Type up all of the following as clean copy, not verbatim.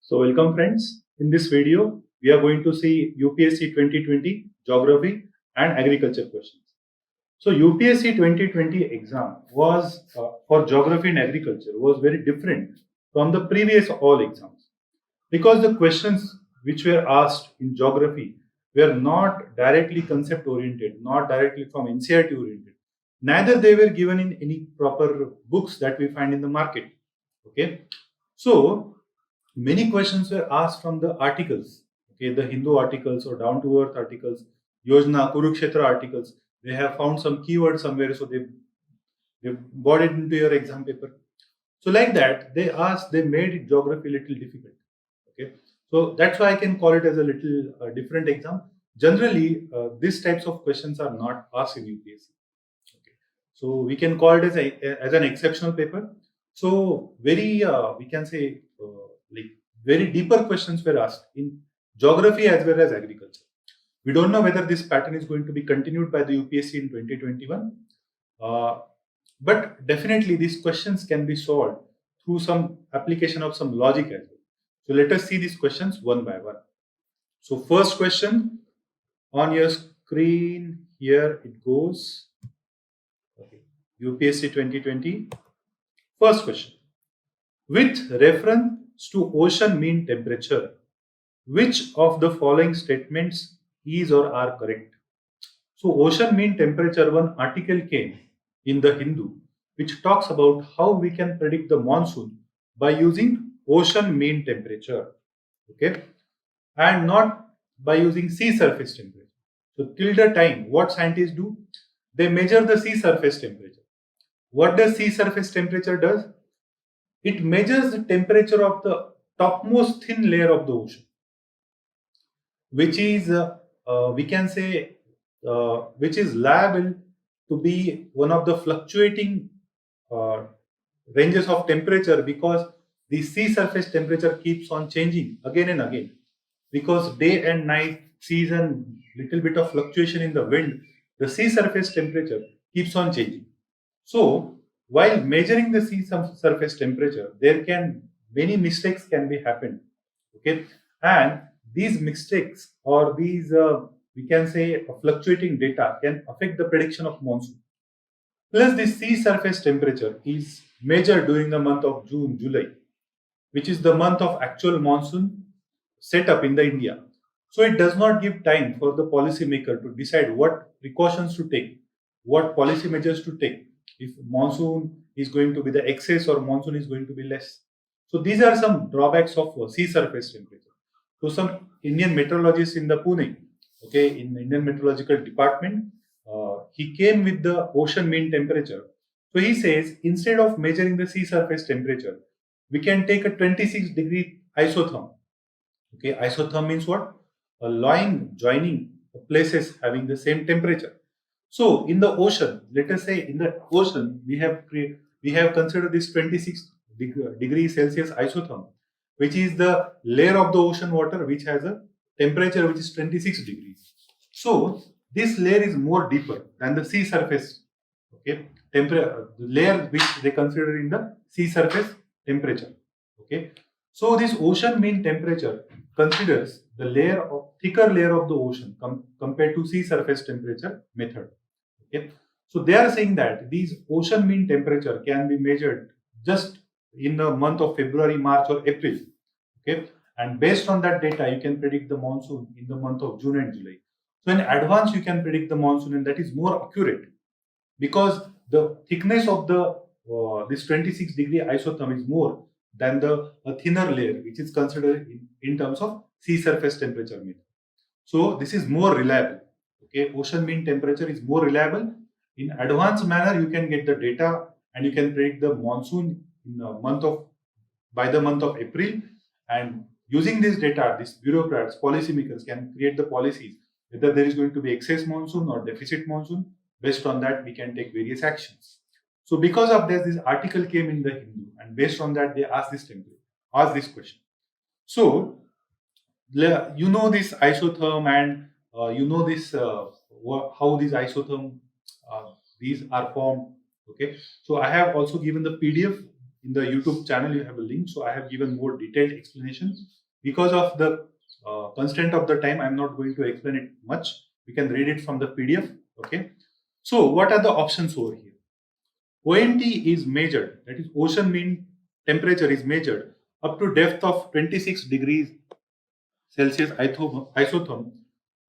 So welcome friends. In this video, we are going to see UPSC 2020 Geography and Agriculture questions. So UPSC 2020 exam was for Geography and Agriculture was very different from the previous all exams because the questions which were asked in Geography were not directly concept oriented, not directly from NCERT oriented. Neither they were given in any proper books that we find in the market. Okay, so many questions were asked from the articles, okay, the Hindu articles or down to earth articles, Yojana, Kurukshetra articles. They have found some keyword somewhere, so they brought it into your exam paper. So like that, they made it geography a little difficult. Okay, so that's why I can call it as a little different exam. Generally, these types of questions are not asked in UPSC. Okay, so we can call it as an exceptional paper. So very we can say like very deeper questions were asked in geography as well as agriculture. We don't know whether this pattern is going to be continued by the UPSC in 2021, but definitely these questions can be solved through some application of some logic as well. So let us see these questions one by one. So first question on your screen here it goes. Okay. UPSC 2020. First question. With reference to ocean mean temperature, which of the following statements is or are correct? So, ocean mean temperature, one article came in the Hindu which talks about how we can predict the monsoon by using ocean mean temperature, okay, and not by using sea surface temperature. So, till the time, what scientists do? They measure the sea surface temperature. What does sea surface temperature does? It measures the temperature of the topmost thin layer of the ocean, which is we can say which is liable to be one of the fluctuating uh, ranges of temperature because the sea surface temperature keeps on changing again and again because day and night season little bit of fluctuation in the wind, the sea surface temperature keeps on changing. So while measuring the surface temperature, there can many mistakes can be happened. Okay, and these mistakes or these we can say fluctuating data can affect the prediction of monsoon. Plus, the sea surface temperature is measured during the month of June, July, which is the month of actual monsoon set up in the India. So it does not give time for the policymaker to decide what precautions to take, what policy measures to take, if monsoon is going to be the excess or monsoon is going to be less. So these are some drawbacks of sea surface temperature. So some Indian meteorologists in the Pune, okay, in the Indian Meteorological Department, he came with the ocean mean temperature. So he says instead of measuring the sea surface temperature, we can take a 26-degree isotherm. Okay, isotherm means what? A line joining places having the same temperature. So in the ocean, let us say in the ocean, we have considered this 26 degree Celsius isotherm, which is the layer of the ocean water which has a temperature which is 26 degrees. So this layer is more deeper than the sea surface. Okay, temperature layer which they consider in the sea surface temperature. Okay, so this ocean mean temperature considers the layer of thicker layer of the ocean compared to sea surface temperature method. Okay, so they are saying that these ocean mean temperature can be measured just in the month of February, March, or April. Okay, and based on that data, you can predict the monsoon in the month of June and July. So in advance, you can predict the monsoon, and that is more accurate because the thickness of the this 26-degree isotherm is more than the thinner layer, which is considered in terms of sea surface temperature method. So this is more reliable. Okay, ocean mean temperature is more reliable. In advanced manner, you can get the data and you can predict the monsoon in the month of by the month of April. And using this data, these bureaucrats, policymakers can create the policies whether there is going to be excess monsoon or deficit monsoon. Based on that, we can take various actions. So because of this article came in the Hindu, and based on that, they asked this question. So you know this isotherm and you know this how these isotherm these are formed. Okay, so I have also given the PDF in the YouTube channel, you have a link. So I have given more detailed explanation. Because of the constraint of the time, I'm not going to explain it much. We can read it from the PDF. Okay. So what are the options over here? OMT is measured, that is ocean mean temperature is measured up to depth of 26 degrees Celsius isotherm,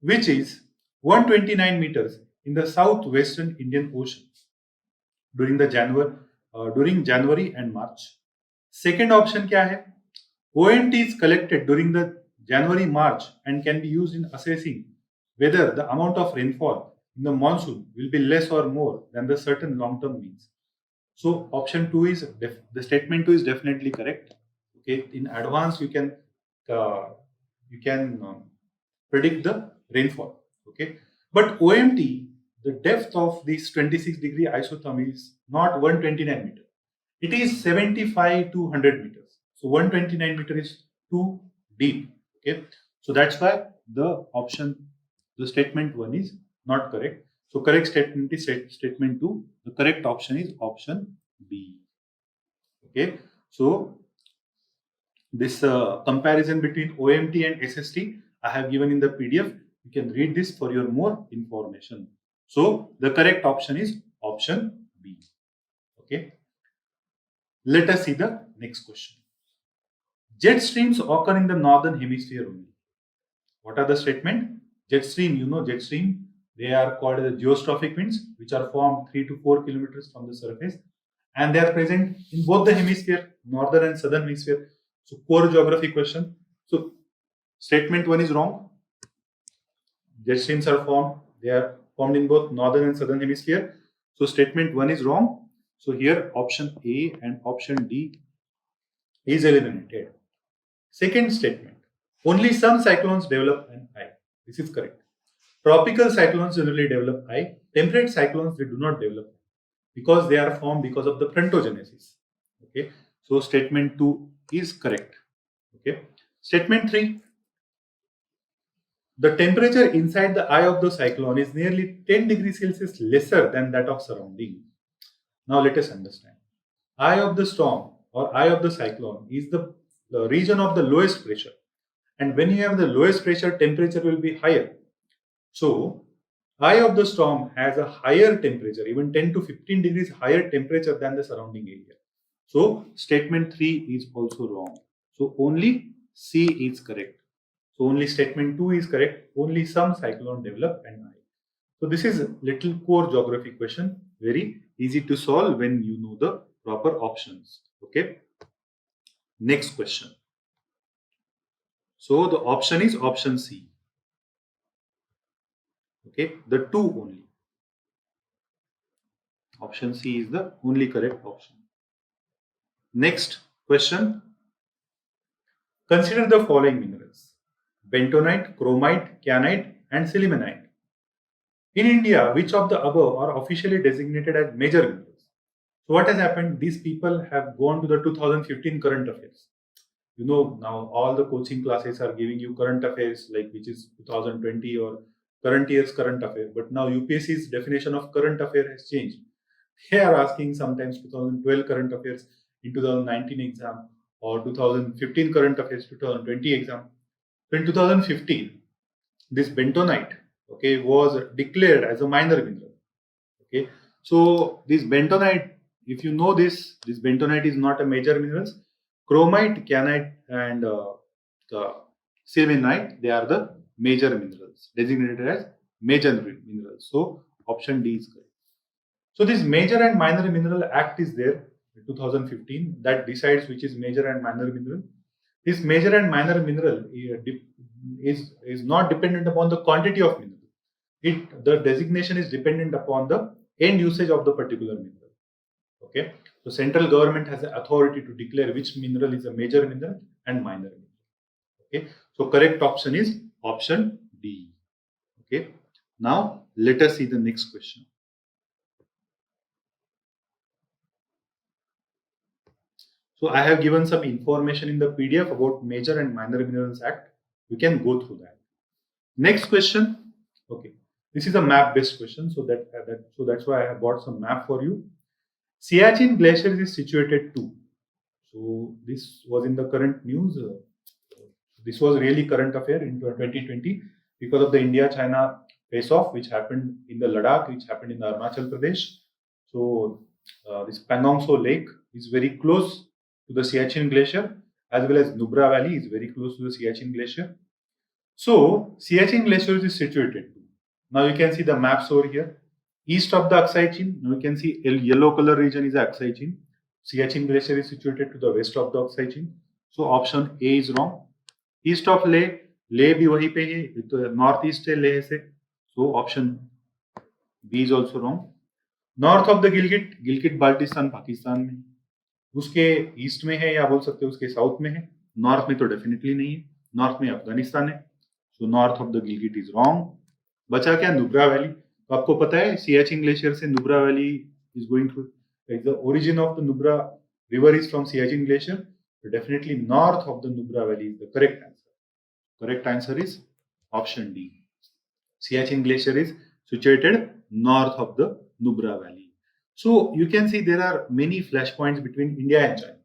which is 129 meters in the southwestern Indian Ocean during January and March. Second option क्या है? OMT is collected during the January-March and can be used in assessing whether the amount of rainfall in the monsoon will be less or more than the certain long-term means. So option 2 is the statement 2 is definitely correct. Okay, in advance you can uh, predict the rainfall. Okay, but OMT, the depth of this 26-degree isotherm is not 129 meters. It is 75 to 100 meters. So 129 meters is too deep. Okay, so that's why the statement 1 is not correct. So correct statement is statement 2. The correct option is option B. Okay, so this comparison between OMT and SST I have given in the PDF. You can read this for your more information. So the correct option is option B. Okay. Let us see the next question. Jet streams occur in the northern hemisphere only. What are the statement? Jet stream, you know jet stream. They are called the geostrophic winds, which are formed 3 to 4 kilometers from the surface, and they are present in both the hemisphere, northern and southern hemisphere. So core geography question. So statement 1 is wrong. Jet streams are formed. They are formed in both northern and southern hemisphere. So statement 1 is wrong. So here option A and option D is eliminated. Second statement. Only some cyclones develop an eye. This is correct. Tropical cyclones generally develop eye. Temperate cyclones, they do not develop because they are formed because of the frontogenesis. Okay. So statement 2 is correct. Okay. Statement 3. The temperature inside the eye of the cyclone is nearly 10 degrees Celsius lesser than that of surrounding. Now let us understand. Eye of the storm or eye of the cyclone is the region of the lowest pressure. And when you have the lowest pressure, temperature will be higher. So, eye of the storm has a higher temperature, even 10 to 15 degrees higher temperature than the surrounding area. So, statement 3 is also wrong. So, only C is correct. So, only statement 2 is correct. Only some cyclone develop an eye. So, this is a little core geography question. Very easy to solve when you know the proper options. Okay. Next question. So, the option is option C. Okay, the 2 only. Option C is the only correct option. Next question. Consider the following minerals: bentonite, chromite, kyanite, and sillimanite. In India, which of the above are officially designated as major minerals? So what has happened? These people have gone to the 2015 current affairs. You know, now all the coaching classes are giving you current affairs, like which is 2020 or current year's current affair. But now UPSC's definition of current affair has changed. They are asking sometimes 2012 current affairs in 2019 exam or 2015 current affairs 2020 exam. So in 2015, this bentonite, okay, was declared as a minor mineral. Okay, so this bentonite, if you know this bentonite is not a major minerals. Chromite, kyanite, and the sillimanite, they are the major minerals, designated as major minerals. So option D is correct. So this Major and Minor Mineral Act is there in 2015 that decides which is major and minor mineral. This major and minor mineral is not dependent upon the quantity of mineral. The designation is dependent upon the end usage of the particular mineral. Okay, so central government has the authority to declare which mineral is a major mineral and minor mineral. Okay, so correct option is option D. Okay, now let us see the next question. So I have given some information in the PDF about Major and Minor Minerals Act. We can go through that. Next question. Okay, this is a map-based question, so that's why I have brought some map for you. Siachen Glacier is situated to So this was in the current news. This was really current affair in 2020 because of the India-China face-off, which happened in the Ladakh, which happened in the Arunachal Pradesh. So this Pangong Tso Lake is very close to the Siachen Glacier, as well as Nubra Valley is very close to the Siachen Glacier. So Siachen Glacier is situated. Now you can see the maps over here. East of the Aksai Chin, now you can see a yellow color region is Aksai Chin. Siachen Glacier is situated to the west of the Aksai Chin. So option A is wrong. East of Leh, Leh भी वहीं पे है, तो north east है लेह से, so option B is also wrong. North of the Gilgit, Gilgit Baltistan Pakistan में, उसके east में है या बोल सकते हो उसके साउथ में है, नॉर्थ में तो डेफिनेटली नहीं है, नॉर्थ में अफगानिस्तान है, so north of the Gilgit is wrong. बचा क्या? नुब्रा वैली. तो आपको पता है सियाचिन ग्लेशियर से Nubra valley is going through, the origin of the Nubra river is from Siachen glacier. So definitely north of the Nubra Valley is the correct answer. Correct answer is option D. Siachen Glacier is situated north of the Nubra Valley. So you can see there are many flashpoints between India and China.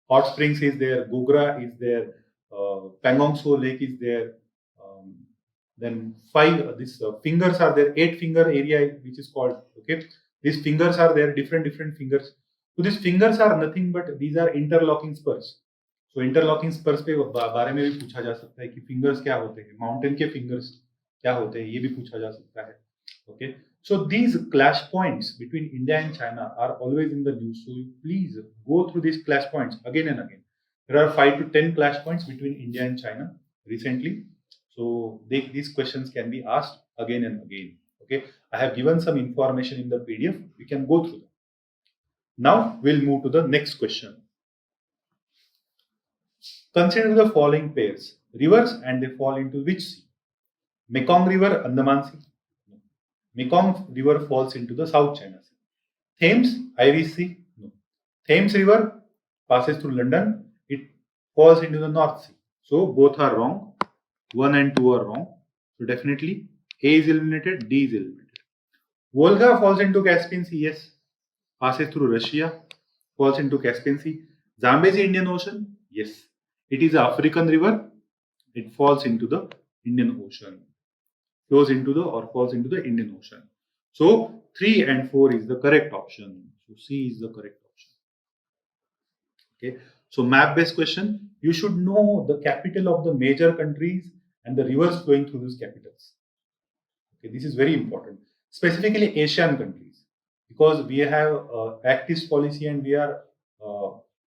Hot Springs is there, Gogra is there, Pangong Tso Lake is there. Then fingers are there, 8 finger area which is called. Okay, these fingers are there, different fingers. So these fingers are nothing but these are interlocking spurs. So interlocking spurs पे बारे में भी पूछा जा सकता है कि fingers क्या होते हैं, mountain के fingers क्या होते हैं, ये भी पूछा जा सकता है. Okay, so these clash points between India and China are always in the news. So you please go through these clash points again and again. There are 5 to 10 clash points between India and China recently. So these questions can be asked again and again. Okay, I have given some information in the PDF. We can go through them. Now we'll move to the next question. Consider the following pairs, rivers, and they fall into which sea? Mekong River, Andaman Sea. No. Mekong River falls into the South China Sea. Thames, Irish Sea. No. Thames River passes through London. It falls into the North Sea. So both are wrong. 1 and 2 are wrong. So definitely A is eliminated, D is eliminated. Volga falls into Caspian Sea. Yes. Passes through Russia, falls into Caspian Sea. Zambezi Indian Ocean, yes. It is an African river. It falls into the Indian Ocean. Flows into the or falls into the Indian Ocean. So 3 and 4 is the correct option. So C is the correct option. Okay. So map based question. You should know the capital of the major countries and the rivers flowing through these capitals. Okay, this is very important. Specifically Asian countries. Because we have Act East policy and we are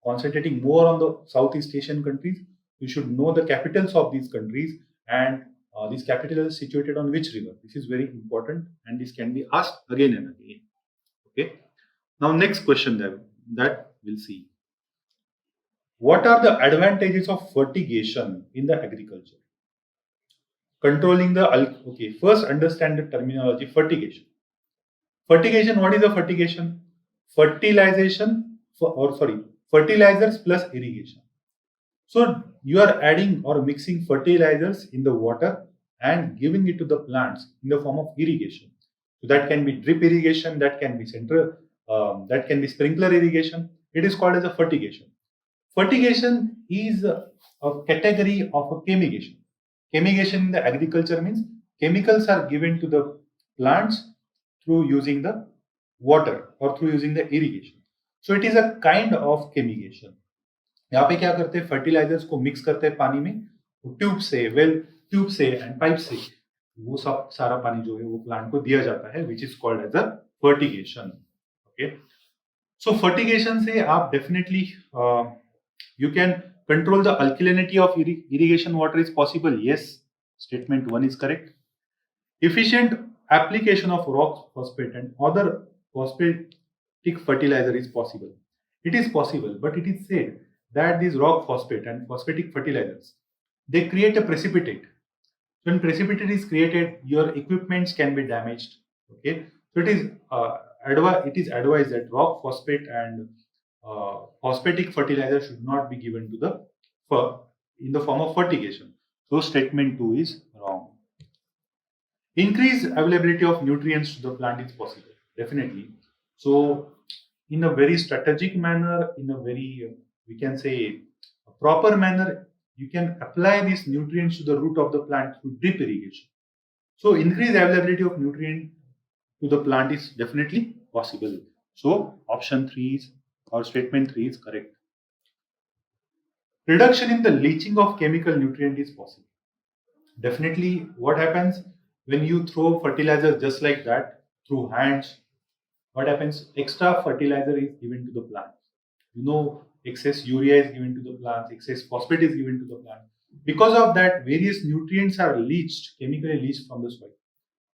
concentrating more on the Southeast Asian countries, you should know the capitals of these countries and these capitals are situated on which river. This is very important and this can be asked again and again. Okay. Now next question that we'll see. What are the advantages of fertigation in the agriculture? Controlling the okay. First, understand the terminology fertigation. Fertigation, what is a fertigation? Fertilizers plus irrigation. So you are adding or mixing fertilizers in the water and giving it to the plants in the form of irrigation. So that can be drip irrigation, that can be sprinkler irrigation. It is called as a fertigation. Fertigation is a category of a chemigation. Chemigation in the agriculture means chemicals are given to the plants through using the water or through using the irrigation. So it is a kind of chemigation. यहाँ पे क्या करते हैं, fertilisers को mix करते हैं पानी में, ट्यूब से एंड पाइप से वो सब सारा पानी जो है वो प्लांट को दिया जाता है, which is called as a fertigation. Okay, so fertigation से आप definitely you can control the alkalinity of irrigation water is possible. Yes, statement 1 is correct. Efficient application of rock phosphate and other phosphatic fertilizer is possible. It is possible, but it is said that these rock phosphate and phosphatic fertilizers, they create a precipitate. When precipitate is created, your equipments can be damaged. Okay, so it is advised that rock phosphate and phosphatic fertilizer should not be given to the in the form of fertigation. So statement 2 is wrong. Increase availability of nutrients to the plant is possible, definitely. So in a very strategic manner, in a very we can say, a proper manner, you can apply these nutrients to the root of the plant through drip irrigation. So increased availability of nutrient to the plant is definitely possible. So option 3 is, or statement 3 is correct. Reduction in the leaching of chemical nutrient is possible. Definitely, what happens when you throw fertilizer just like that through hands? What happens? Extra fertilizer is given to the plant. Excess urea is given to the plant, excess phosphate is given to the plant. Because of that, various nutrients are leached, chemically leached from the soil.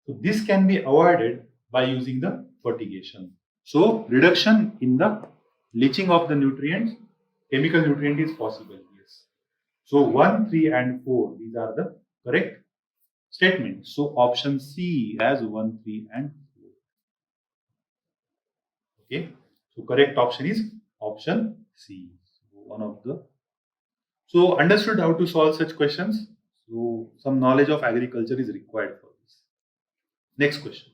So this can be avoided by using the fertigation. So reduction in the leaching of the nutrients, chemical nutrient is possible. Yes. So 1, 3 and 4, these are the correct statements. So option C as 1, 3 and 4. Okay. So correct option is option C. One of the. So understood how to solve such questions. So some knowledge of agriculture is required for this. Next question.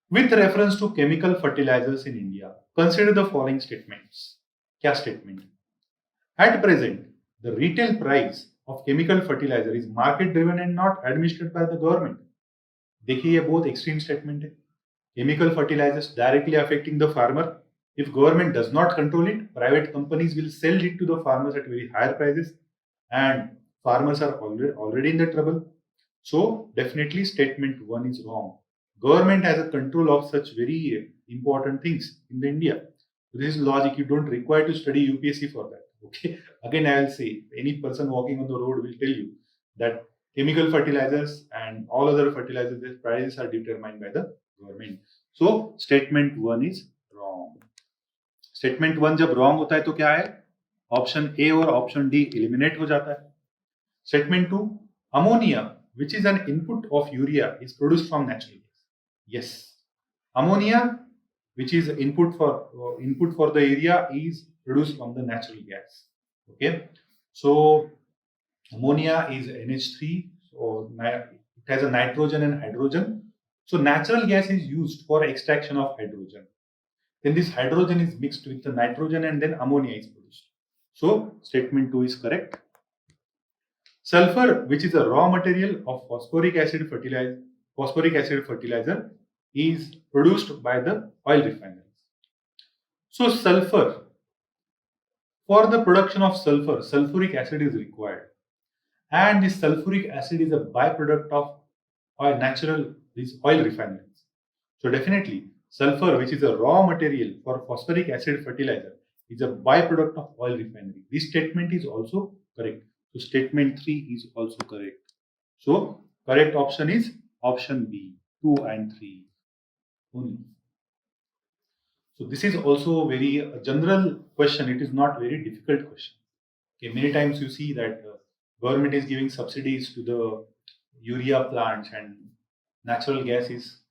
With reference to chemical fertilizers in India, consider the following statements. Kya statement? At present, the retail price of chemical fertilizer is market driven and not administered by the government. देखिए ये बहुत extreme statement है. Chemical fertilizers directly affecting the farmer. If government does not control it, private companies will sell it to the farmers at very higher prices, and farmers are already in the trouble. So definitely statement 1 is wrong. Government has a control of such very important things in India. This is logic. You don't require to study UPSC for that. Okay. Again, I will say any person walking on the road will tell you that chemical fertilizers and all other fertilizers, their prices are determined by the government. So statement 1 is wrong. Statement 1 जब wrong होता है तो क्या है? Option A और option D eliminate हो जाता है. Statement 2, ammonia, which is an input of urea, is produced from natural gas. Yes, ammonia, which is input for the urea, is produced from the natural gas. Okay, so ammonia is NH3, so it has a nitrogen and hydrogen. So natural gas is used for extraction of hydrogen. Then this hydrogen is mixed with the nitrogen and then ammonia is produced. So statement 2 is correct. Sulfur, which is a raw material of phosphoric acid fertilizer, is produced by the oil refineries. So sulfur, for the production of sulfur, sulfuric acid is required, and this sulfuric acid is a byproduct of these oil refineries. So definitely sulfur, which is a raw material for phosphoric acid fertilizer, is a byproduct of oil refinery. This statement is also correct. So statement 3 is also correct. So correct option is option B, 2 and 3 only. So this is also a very general question. It is not very difficult question. Okay, many times you see that government is giving subsidies to the urea plants and natural gas is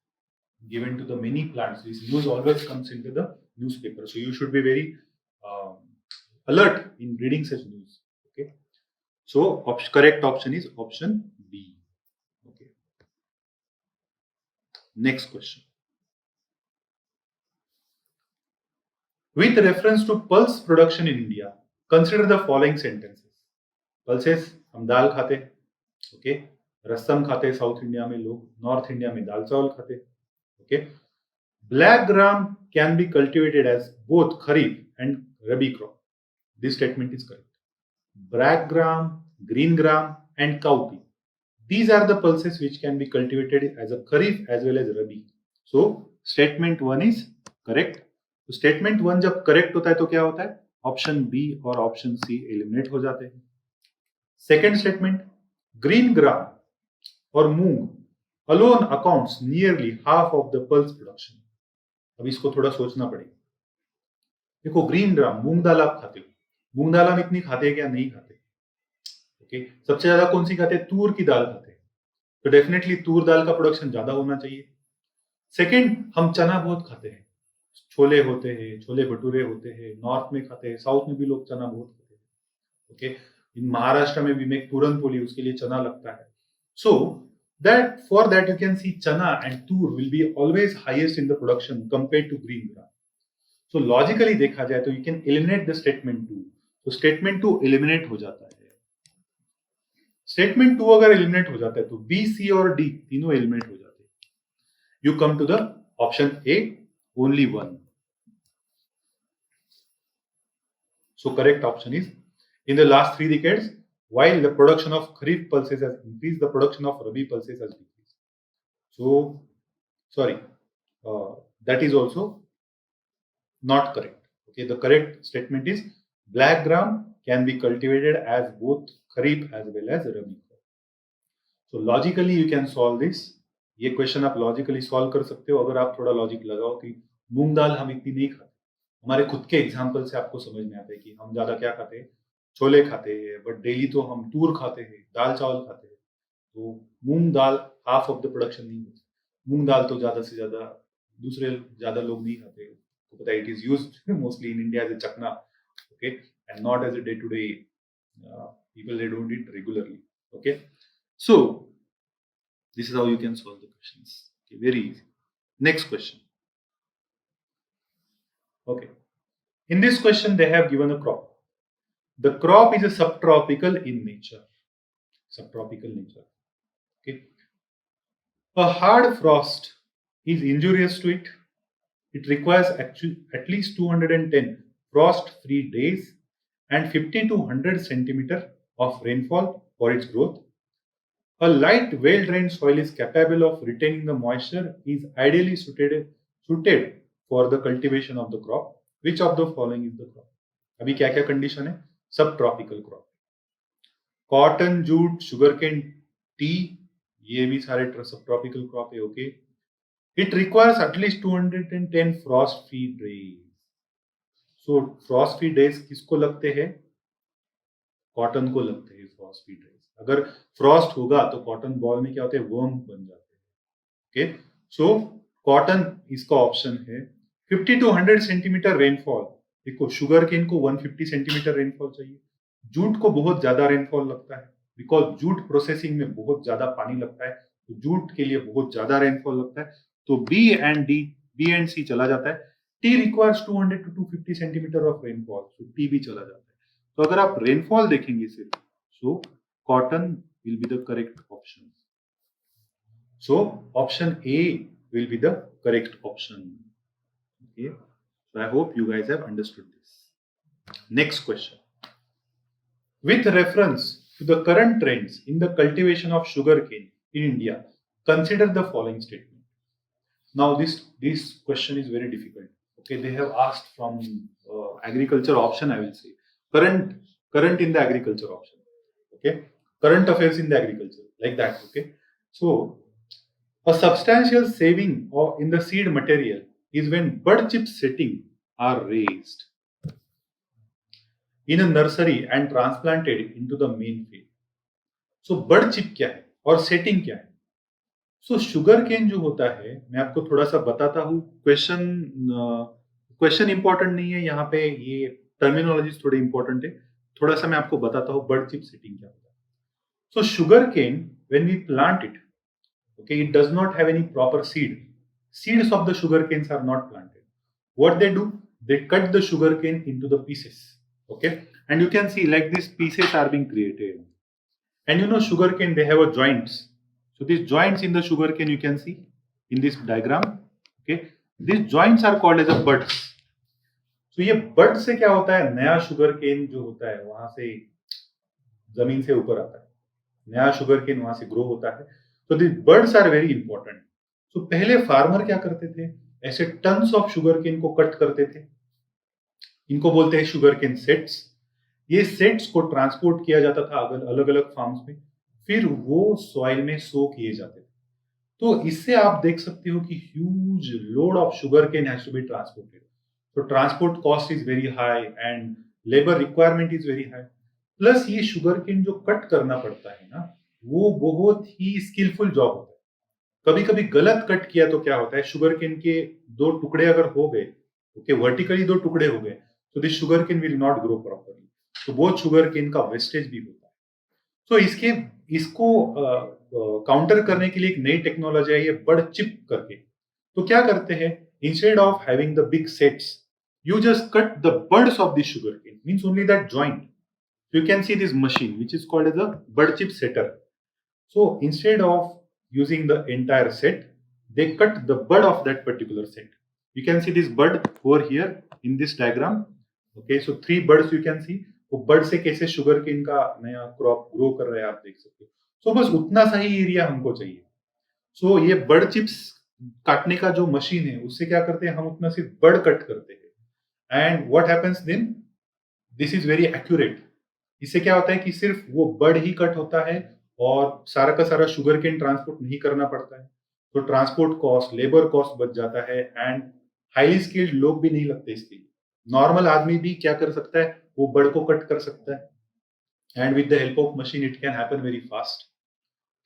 given to the many plants. This news always comes into the newspaper. So you should be very alert in reading such news. Okay. So correct option is option B. Okay. Next question. With reference to pulse production in India, consider the following sentences. Pulses, हम दाल खाते, okay. रसम खाते south India में लोग, north India में दाल चावल खाते, okay. Black gram can be cultivated as both kharif and rabi crop. This statement is correct. Black gram, green gram and cowpea. These are the pulses which can be cultivated as a kharif as well as rabi. So statement 1 is correct. तो statement 1 जब correct होता है तो क्या होता है? Option B और option C eliminate हो जाते हैं. सेकेंड स्टेटमेंट, ग्रीन ग्राम और moong alone accounts nearly half of the pulse production. अब इसको थोड़ा सोचना पड़ेगा. देखो ग्रीन ग्राम, मूंग दाल आप खाते हो, मूंग दाल हम इतनी खाते हैं क्या? नहीं खाते. ओके, सबसे ज्यादा कौन सी खाते हैं? तूर की दाल खाते हैं. तो डेफिनेटली तूर दाल का प्रोडक्शन ज्यादा होना चाहिए. सेकेंड, हम चना बहुत खाते हैं, छोले होते हैं, छोले भटूरे होते हैं, नॉर्थ में खाते हैं, साउथ में भी लोग चना बहुत खाते हैं. ओके, इन महाराष्ट्र में भी मेक पूरन पोली, उसके लिए चना लगता है. So that for that you can see chana and toor will be always highest in the production compared to green gram. So logically देखा जाए तो you can eliminate the statement 2. तो statement 2 eliminate हो जाता है. Statement 2 अगर eliminate हो जाता है तो B, C और D तीनों eliminate हो जाते हैं. You come to the option A, only one. So correct option is, in the last 3 decades, while the production of Kharif pulses has increased, the production of Rabi pulses has decreased. So, sorry, that is also not correct. Okay, the correct statement is black gram can be cultivated as both Kharif as well as Rabi. So logically you can solve this. ये question आप logically solve कर सकते हो अगर आप थोड़ा logic लगाओ कि मूंग दाल हम इतनी नहीं खाते. हमारे खुद के एग्जाम्पल से आपको समझ में आता है कि हम ज्यादा क्या खाते हैं, छोले खाते हैं, बट डेली तो हम तूर खाते हैं, दाल चावल खाते हैं. तो मूंग दाल हाफ ऑफ द प्रोडक्शन नहीं होती. मूंग दाल तो ज्यादा से ज्यादा दूसरे ज्यादा लोग नहीं खाते. तो पता है it is used mostly in India as a chakna, okay, and not as a day to day. People they don't eat regularly. Okay, so this is how you can solve the questions. Okay, very easy. Next question. Okay, in this question they have given a crop. The crop is a subtropical in nature. Subtropical nature. Okay, a hard frost is injurious to it. It requires at least 210 frost-free days and 50 to 100 centimeter of rainfall for its growth. A light, well-drained soil is capable of retaining the moisture, is ideally suited for the cultivation of the crop. Which of the following is the crop? अभी क्या क्या condition है? सब tropical crop. Cotton, jute, sugarcane, T, ये भी सारे सब tropical crop है. Okay, it requires at least 210 Frost free days. So Frost free days किसको लगते हैं? कॉटन को लगते हैं फ्रॉस्ट फ्री डेज. अगर फ्रॉस्ट होगा तो कॉटन बॉल में क्या होते हैं? वर्म बन जाते हैं. ओके, सो कॉटन इसका ऑप्शन है. 50 to 100 सेंटीमीटर रेनफॉल. देखो शुगर केन को 150 सेंटीमीटर रेनफॉल चाहिए. जूट को बहुत ज्यादा रेनफॉल लगता है बिकॉज जूट प्रोसेसिंग में बहुत ज्यादा पानी लगता है. तो जूट के लिए बहुत ज्यादा रेनफॉल लगता है. तो बी एंड सी चला जाता है. T requires 200 to 250 centimetre of rainfall. तो टी भी चला जाता है. तो अगर आप रेनफॉल देखेंगे सिर्फ, सो cotton will be the correct option. So option A will be the correct option. Okay, so I hope you guys have understood this. Next question. With reference to the current trends in the cultivation of sugarcane in India, consider the following statement. Now this question is very difficult. Okay, they have asked from agriculture option. I will say current in the agriculture option. Okay, current affairs in the agriculture, like that. Okay, so a substantial saving in the seed material is when bud chip setting are raised in a nursery and transplanted into the main field. So bud chip क्या है और setting क्या है? So sugar cane जो होता है, मैं आपको थोड़ा सा बताता हूँ. क्वेश्चन इंपॉर्टेंट नहीं है यहाँ पे, ये टर्मिनोलॉजी थोड़ी इंपॉर्टेंट है. थोड़ा सा मैं आपको बताता हूँ बड चिप सेटिंग क्या होता है. So sugarcane, when we plant it, okay, it does not have any proper seed. Seeds of the sugarcanes are not planted. What they do? They cut the sugarcane into the pieces. Okay, and you can see like these pieces are being created. And you know sugarcane, they have a joints. So these joints in the sugarcane you can see in this diagram. Okay, these joints are called as a buds. So ये bud से क्या होता है? नया sugarcane जो होता है वहां से जमीन से ऊपर आता है. नया शुगर केन वहां से ग्रो होता है. तो this birds are very important. So पहले फार्मर क्या करते थे? ऐसे टन्स ऑफ शुगर केन को कट करते थे. इनको बोलते हैं शुगर केन सेट्स. ये सेट्स को ट्रांसपोर्ट किया जाता था अलग अलग फार्म्स में, फिर वो सॉइल में सो किए जाते थे. तो इससे आप देख सकते हो कि huge load of sugar cane has to be transported. तो transport cost is very high and labour requirement is very high. Plus ये शुगर केन जो कट करना पड़ता है ना, वो बहुत ही स्किलफुल जॉब होता है. कभी कभी गलत कट किया तो क्या होता है? शुगर केन के 2 टुकड़े अगर हो गए, ओके, वर्टिकली 2 टुकड़े हो गए, तो this sugar cane will not grow properly. तो बहुत शुगर केन का वेस्टेज भी होता है. तो इसको काउंटर करने के लिए एक नई टेक्नोलॉजी आई है बड चिप करके. तो क्या करते हैं? Instead of having the big sets, You just cut the buds of the sugarcane, means only that joint. So you can see this machine, which is called as a bud chip setter. So instead of using the entire set, they cut the bud of that particular set. You can see this bud over here in this diagram. Okay, so 3 buds you can see. वो बड से कैसे sugar cane का नया crop grow कर रहा है आप देख सकते हो. सो बस उतना सा ही एरिया हमको चाहिए. सो ये बड चिप्स काटने का जो मशीन है उससे क्या करते हैं, हम उतना सिर्फ बड कट करते हैं. And what happens then, this is very accurate. इससे क्या होता है कि सिर्फ वो बड ही कट होता है और सारा का सारा शुगर केन ट्रांसपोर्ट नहीं करना पड़ता है. तो ट्रांसपोर्ट कॉस्ट, लेबर कॉस्ट बच जाता है एंड हाईली स्किल्ड लोग भी नहीं लगते इसके लिए. नॉर्मल आदमी भी क्या कर सकता है, वो बड को कट कर सकता है and with the help of machine it can happen very fast.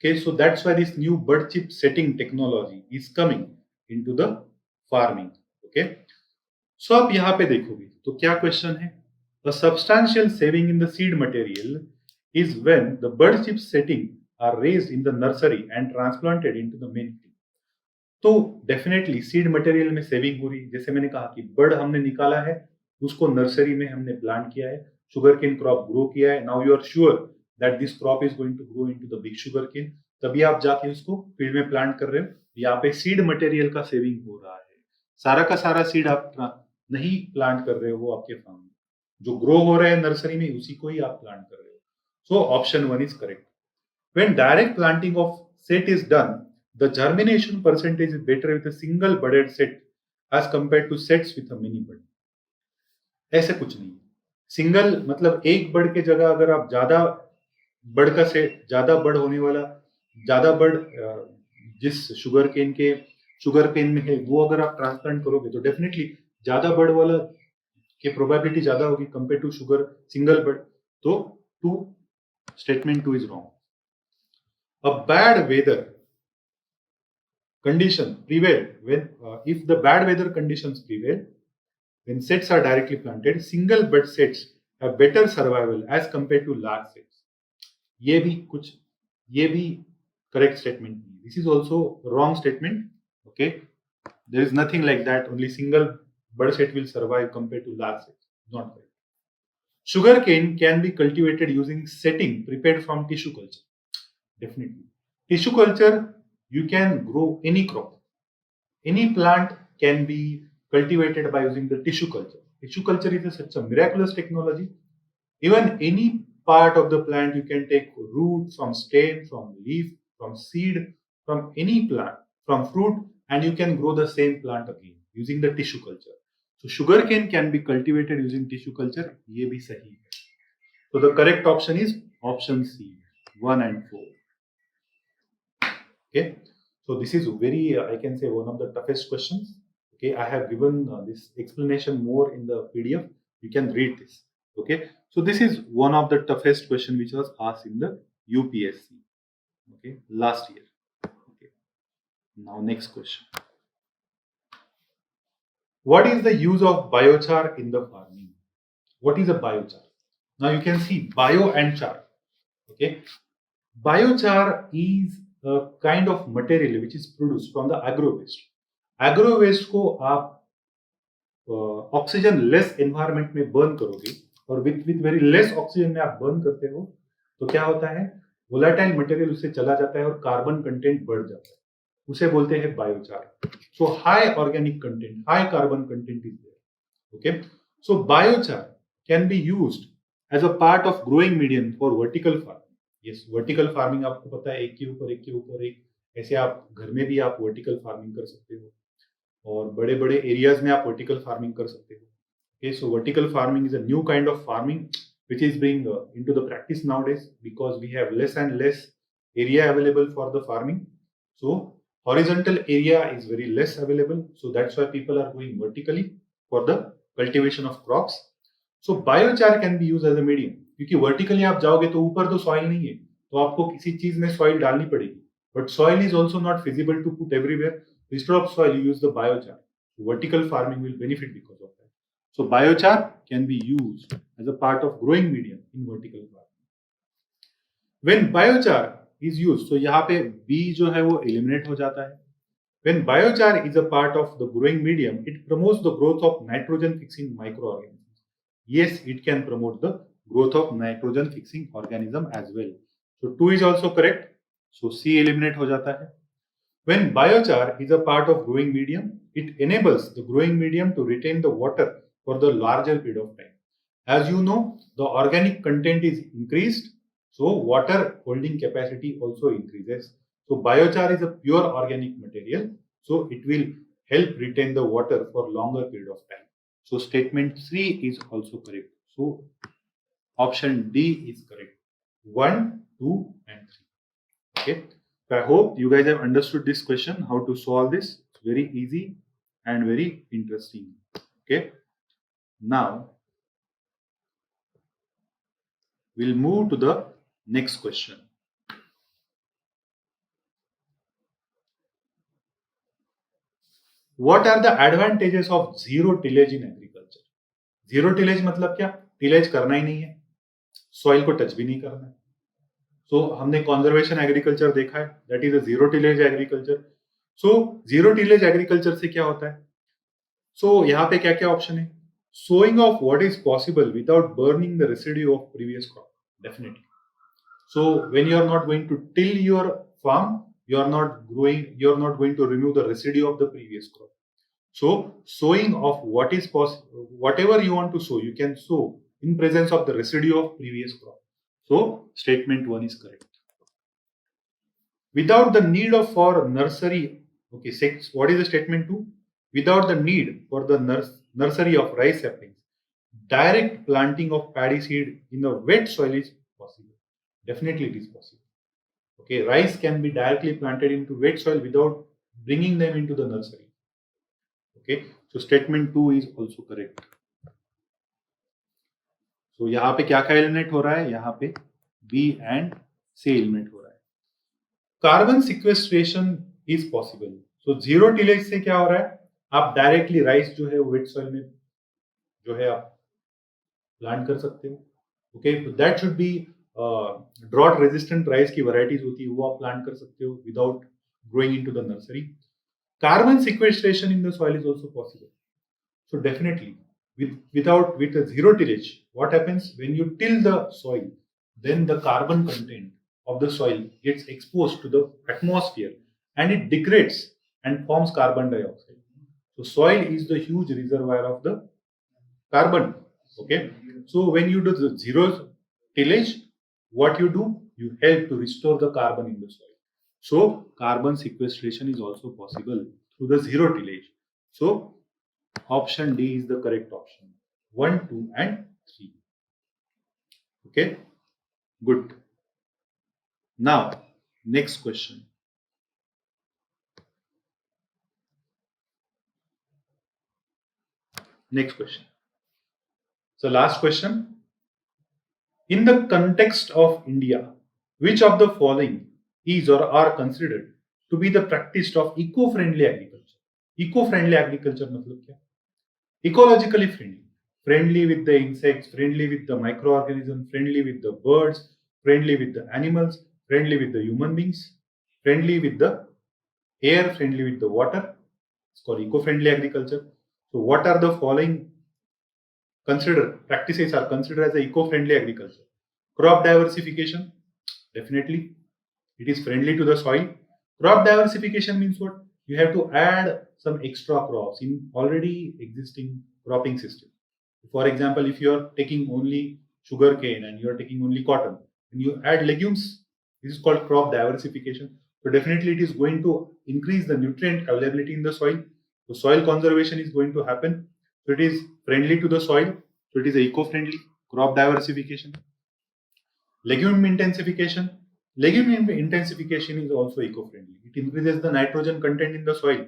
Okay, so that's why this new bud chip setting technology is coming into the farming. Okay, so अब यहाँ पे देखोगे तो क्या क्वेश्चन है, a substantial saving in the seed material is when the bud chip setting are raised in the nursery and transplanted into the main field. तो definitely seed material में saving हो रही है. जैसे मैंने कहा कि बड हमने निकाला है, उसको नर्सरी में हमने प्लांट किया है, शुगर केन क्रॉप ग्रो किया है. Now you are sure that this crop is going to grow into the big sugar cane. तभी आप जाके उसको फील्ड में प्लांट कर रहे हो. यहाँ पे सीड मटेरियल का सेविंग हो रहा है. सारा का सारा सीड आप नहीं प्लांट कर रहे हो आपके फार्म में, जो ग्रो हो रहा है नर्सरी में उसी को ही आप प्लांट कर रहे हो. So option 1 is correct. When direct planting of set is done, the germination percentage is better with a single budded set as compared to sets with a mini bud. ऐसे कुछ नहीं. सिंगल मतलब एक बड के जगह अगर आप ज्यादा बड का सेट, ज्यादा बड होने वाला, ज्यादा बड जिस शुगर केन में है वो अगर आप ट्रांसप्लांट करोगे तो डेफिनेटली ज्यादा बड वाला की प्रोबेबिलिटी ज्यादा होगी compare to sugar single bud. तो statement 2 is wrong. A bad weather condition prevail when if the bad weather conditions prevail when sets are directly planted, single bud sets have better survival as compared to large sets. ये भी correct statement नहीं. This is also wrong statement. Okay, there is nothing like that. Only single bud set will survive compared to large sets. Not correct. Sugarcane can be cultivated using setting prepared from tissue culture. Definitely, tissue culture. You can grow any crop. Any plant can be cultivated by using the tissue culture. Tissue culture is such a miraculous technology. Even any part of the plant, you can take root, from stem, from leaf, from seed, from any plant, from fruit, and you can grow the same plant again using the tissue culture. So sugarcane can be cultivated using tissue culture. ये भी सही है. So the correct option is option C, 1 and 4. Okay, so this is very I can say one of the toughest questions. Okay, I have given this explanation more in the PDF. You can read this. Okay, so this is one of the toughest question which was asked in the UPSC. Okay, last year. Okay, now next question. What is the use of biochar in the farming? What is a biochar? Now you can see bio and char. Okay, biochar is a kind of material which is produced from the agro waste. Agro waste को आप oxygen less environment में burn करोगे और with very less oxygen में आप burn करते हो तो क्या होता है, वोलेटाइल मटेरियल उससे चला जाता है और कार्बन कंटेंट बढ़ जाता है. उसे बोलते हैं biochar. So high organic content, high carbon content is there. Okay, so biochar can be used as a part of growing medium for vertical farming. Yes, vertical farming आपको पता है, एक के ऊपर एक ऐसे आप घर में भी आप वर्टिकल फार्मिंग कर सकते हो और बड़े बड़े एरियाज में आप वर्टिकल फार्मिंग कर सकते हो. Okay, so vertical farming is a new kind of farming which is being into the practice nowadays because we have less and less area available for the farming. So horizontal area is very less available, so that's why people are going vertically for the cultivation of crops. So biochar can be used as a medium. क्योंकि vertically आप जाओगे तो ऊपर तो soil नहीं है, तो आपको किसी चीज में सॉइल डालनी पड़ेगी. But soil is also not feasible to put everywhere. Instead of soil you use the biochar. Vertical farming will benefit because of that. So biochar can be used as a part of growing medium in vertical farming. When biochar is used, तो यहाँ पे B जो है वो eliminate हो जाता है. When biochar is a part of the growing medium, it promotes the growth of nitrogen fixing microorganisms. Yes, it can promote the growth of nitrogen fixing organism as well. So 2 is also correct. So C eliminate हो जाता है. When biochar is a part of growing medium, it enables the growing medium to retain the water for the larger period of time. As you know, the organic content is increased, so water holding capacity also increases. So biochar is a pure organic material, so it will help retain the water for longer period of time. So statement 3 is also correct. So option D is correct. 1, 2 and 3. Okay. So I hope you guys have understood this question, how to solve this. It's very easy and very interesting. Okay. Now we'll move to the next question. What are the advantages of zero tillage in agriculture? Zero tillage मतलब क्या? Tillage करना ही नहीं है, soil को touch भी नहीं करना है. सो हमने कंजर्वेशन एग्रीकल्चर देखा है, that is a zero tillage agriculture. So zero tillage agriculture से क्या होता है? सो यहाँ पे क्या क्या ऑप्शन है? Sowing of what is possible without burning the residue of previous crop. Definitely. So when you are not going to till your farm, you are not going to remove the residue of the previous crop. So sowing of what is possible, whatever you want to sow, you can sow in presence of the residue of previous crop. So statement 1 is correct. Without the need of for nursery, okay, what is the statement 2? Without the need for the nursery of rice saplings, direct planting of paddy seed in a wet soil is possible. Definitely it is possible. Okay, rice can be directly planted into wet soil without bringing them into the nursery. Okay, so statement 2 is also correct. So यहाँ पे क्या eliminate हो रहा है? यहाँ पे B and C eliminate हो रहा है. Carbon sequestration is possible. So zero tillage से क्या हो रहा है? आप डायरेक्टली राइस जो है वेट सॉइल में जो है आप प्लांट कर सकते हो. Okay, that should be drought resistant rice की वैरायटीज होती है, वो आप प्लांट कर सकते हो without growing into the nursery. Carbon sequestration in the soil is also possible. So definitely with a zero tillage, what happens when you till the soil, then the carbon content of the soil gets exposed to the atmosphere and it degrades and forms carbon dioxide. So soil is the huge reservoir of the carbon. Okay, so when you do the zero tillage, what you do, you help to restore the carbon in the soil. So carbon sequestration is also possible through the zero tillage. So option D is the correct option. 1, 2 and 3. Okay, good. Now next question. So last question. In the context of India, which of the following is or are considered to be the practice of eco-friendly agriculture? Eco-friendly agriculture मतलब क्या? Ecologically friendly. Friendly with the insects, friendly with the microorganisms, friendly with the birds, friendly with the animals, friendly with the human beings, friendly with the air, friendly with the water. It's called eco-friendly agriculture. So what are the following practices are considered as a eco-friendly agriculture? Crop diversification, definitely. It is friendly to the soil. Crop diversification means what? You have to add some extra crops in already existing cropping system. For example, if you are taking only sugar cane and you are taking only cotton, and you add legumes, this is called crop diversification. So definitely it is going to increase the nutrient availability in the soil. So soil conservation is going to happen. So it is friendly to the soil. So it is eco-friendly. Crop diversification. Legume intensification. Legume intensification is also eco-friendly. It increases the nitrogen content in the soil.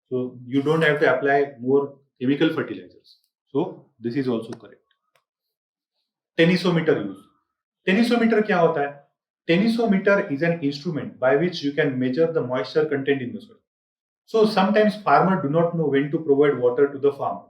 So you don't have to apply more chemical fertilizers. So this is also correct. Tensiometer use. Tensiometer क्या होता है? Tensiometer is an instrument by which you can measure the moisture content in the soil. So sometimes farmers do not know when to provide water to the farm.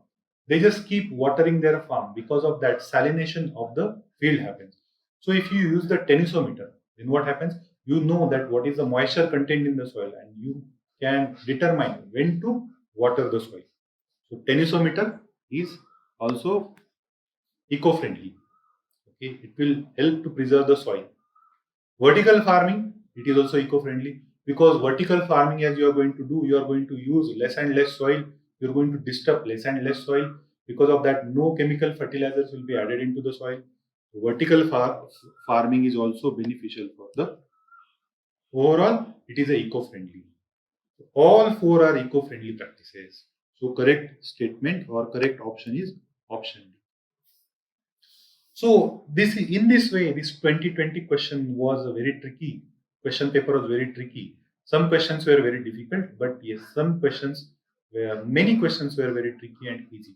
They just keep watering their farm. Because of that, salination of the field happens. So if you use the tensiometer, then what happens? You know that what is the moisture content in the soil and you can determine when to water the soil. So tenisometer is also eco-friendly. Okay, it will help to preserve the soil. Vertical farming, it is also eco-friendly because vertical farming, as you are going to do, you are going to use less and less soil. You are going to disturb less and less soil. Because of that, no chemical fertilizers will be added into the soil. Vertical farming is also beneficial for the overall. It is a eco-friendly. All four are eco-friendly practices. So correct statement or correct option is option D. So in this way, this 2020 question was a very tricky question. Paper was very tricky. Some questions were very difficult, but yes, many questions were very tricky and easy.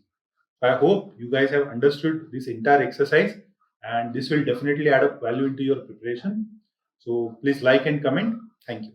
I hope you guys have understood this entire exercise, and this will definitely add up value into your preparation. So please like and comment. Thank you.